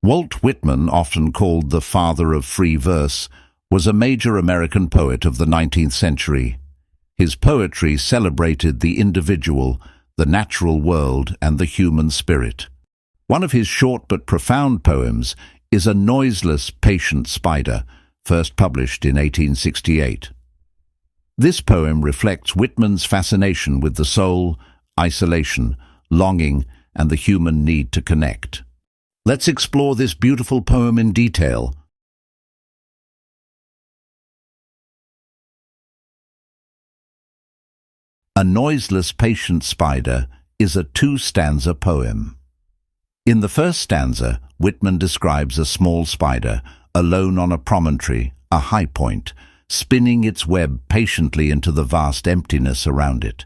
Walt Whitman, often called the father of free verse, was a major American poet of the 19th century. His poetry celebrated the individual, the natural world, and the human spirit. One of his short but profound poems is A Noiseless Patient Spider, first published in 1868. This poem reflects Whitman's fascination with the soul, isolation, longing, and the human need to connect. Let's explore this beautiful poem in detail. A Noiseless Patient Spider is a two-stanza poem. In the first stanza, Whitman describes a small spider, alone on a promontory, a high point, spinning its web patiently into the vast emptiness around it.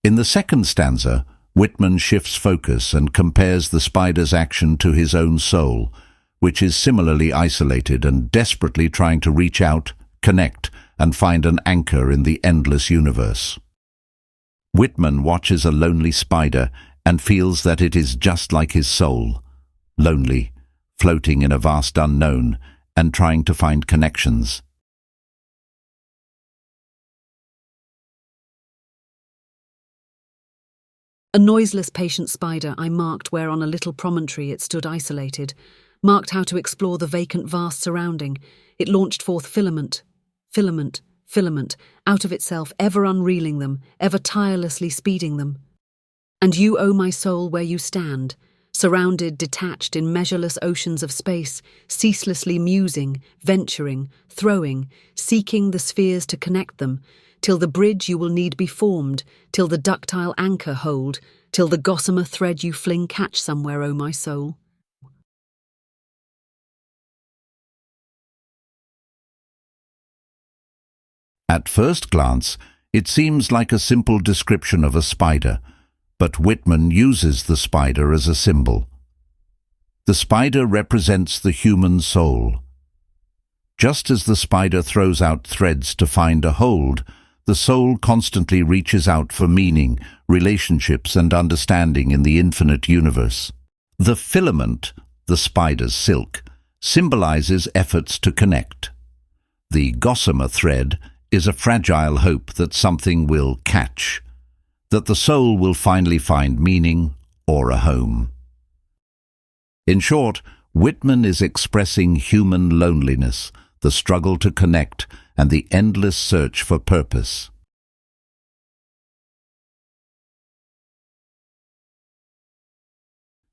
In the second stanza, Whitman shifts focus and compares the spider's action to his own soul, which is similarly isolated and desperately trying to reach out, connect, and find an anchor in the endless universe. Whitman watches a lonely spider and feels that it is just like his soul, lonely, floating in a vast unknown and trying to find connections. A noiseless patient spider I marked where on a little promontory it stood isolated, marked how to explore the vacant vast surrounding. It launched forth filament, filament, filament, out of itself, ever unreeling them, ever tirelessly speeding them. And you, O my soul, where you stand, surrounded, detached in measureless oceans of space, ceaselessly musing, venturing, throwing, seeking the spheres to connect them, till the bridge you will need be formed, till the ductile anchor hold, till the gossamer thread you fling catch somewhere, O my soul. At first glance, it seems like a simple description of a spider, but Whitman uses the spider as a symbol. The spider represents the human soul. Just as the spider throws out threads to find a hold, the soul constantly reaches out for meaning, relationships, and understanding in the infinite universe. The filament, the spider's silk, symbolizes efforts to connect. The gossamer thread is a fragile hope that something will catch, that the soul will finally find meaning or a home. In short, Whitman is expressing human loneliness, the struggle to connect, and the endless search for purpose.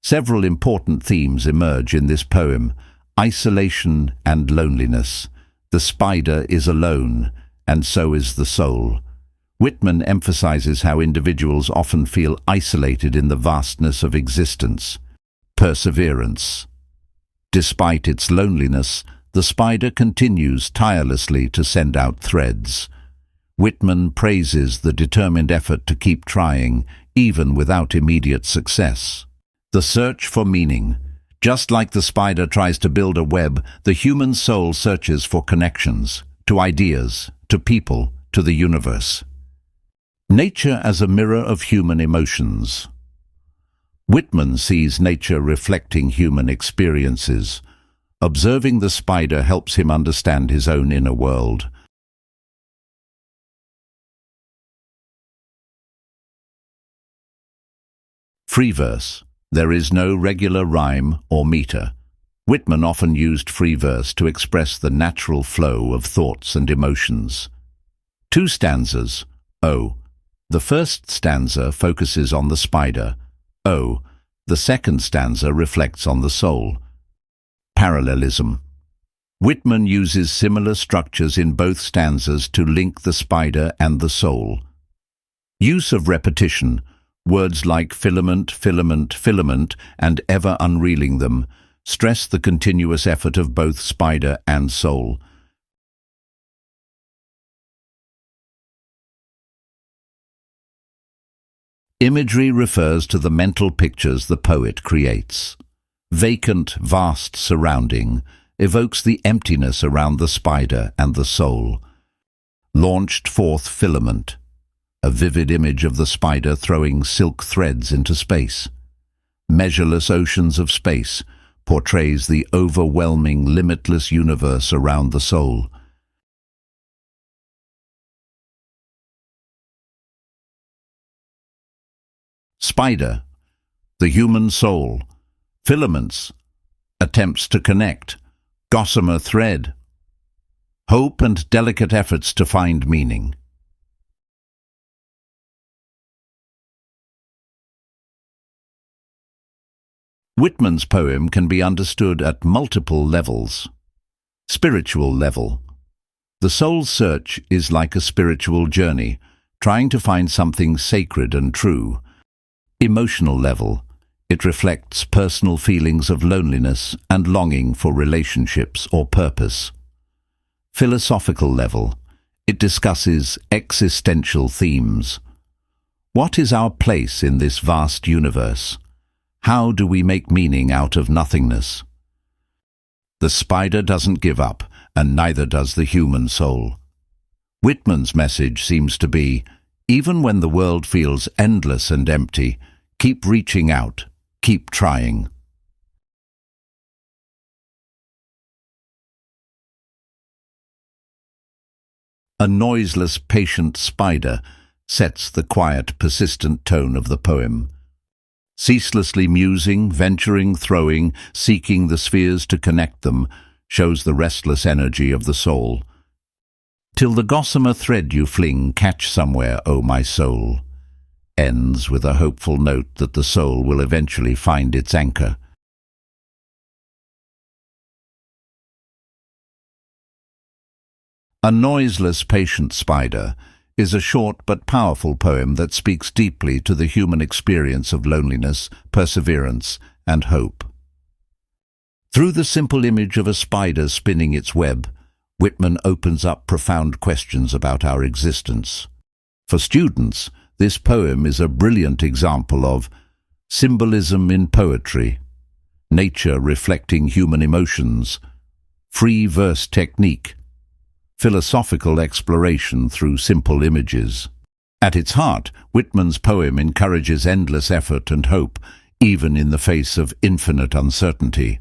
Several important themes emerge in this poem: isolation and loneliness. The spider is alone, and so is the soul. Whitman emphasizes how individuals often feel isolated in the vastness of existence. Perseverance. Despite its loneliness, the spider continues tirelessly to send out threads. Whitman praises the determined effort to keep trying, even without immediate success. The search for meaning. Just like the spider tries to build a web, the human soul searches for connections, to ideas, to people, to the universe. Nature as a mirror of human emotions. Whitman sees nature reflecting human experiences. Observing the spider helps him understand his own inner world. Free verse. There is no regular rhyme or meter. Whitman often used free verse to express the natural flow of thoughts and emotions. Two stanzas. O. The first stanza focuses on the spider. O. The second stanza reflects on the soul. Parallelism. Whitman uses similar structures in both stanzas to link the spider and the soul. Use of repetition. Words like filament, filament, filament, and ever unreeling them stress the continuous effort of both spider and soul. Imagery refers to the mental pictures the poet creates. Vacant, vast surrounding evokes the emptiness around the spider and the soul. Launched forth filament, a vivid image of the spider throwing silk threads into space. Measureless oceans of space, portrays the overwhelming, limitless universe around the soul. Spider, the human soul. Filaments, attempts to connect. Gossamer thread, hope and delicate efforts to find meaning. Whitman's poem can be understood at multiple levels. Spiritual level. The soul's search is like a spiritual journey, trying to find something sacred and true. Emotional level. It reflects personal feelings of loneliness and longing for relationships or purpose. Philosophical level. It discusses existential themes. What is our place in this vast universe? How do we make meaning out of nothingness? The spider doesn't give up, and neither does the human soul. Whitman's message seems to be, even when the world feels endless and empty, keep reaching out. Keep trying. A noiseless patient spider sets the quiet, persistent tone of the poem. Ceaselessly musing, venturing, throwing, seeking the spheres to connect them, shows the restless energy of the soul. Till the gossamer thread you fling catch somewhere, O my soul, ends with a hopeful note that the soul will eventually find its anchor. A Noiseless Patient Spider is a short but powerful poem that speaks deeply to the human experience of loneliness, perseverance, and hope. Through the simple image of a spider spinning its web, Whitman opens up profound questions about our existence. For students, this poem is a brilliant example of symbolism in poetry, nature reflecting human emotions, free verse technique, philosophical exploration through simple images. At its heart, Whitman's poem encourages endless effort and hope, even in the face of infinite uncertainty.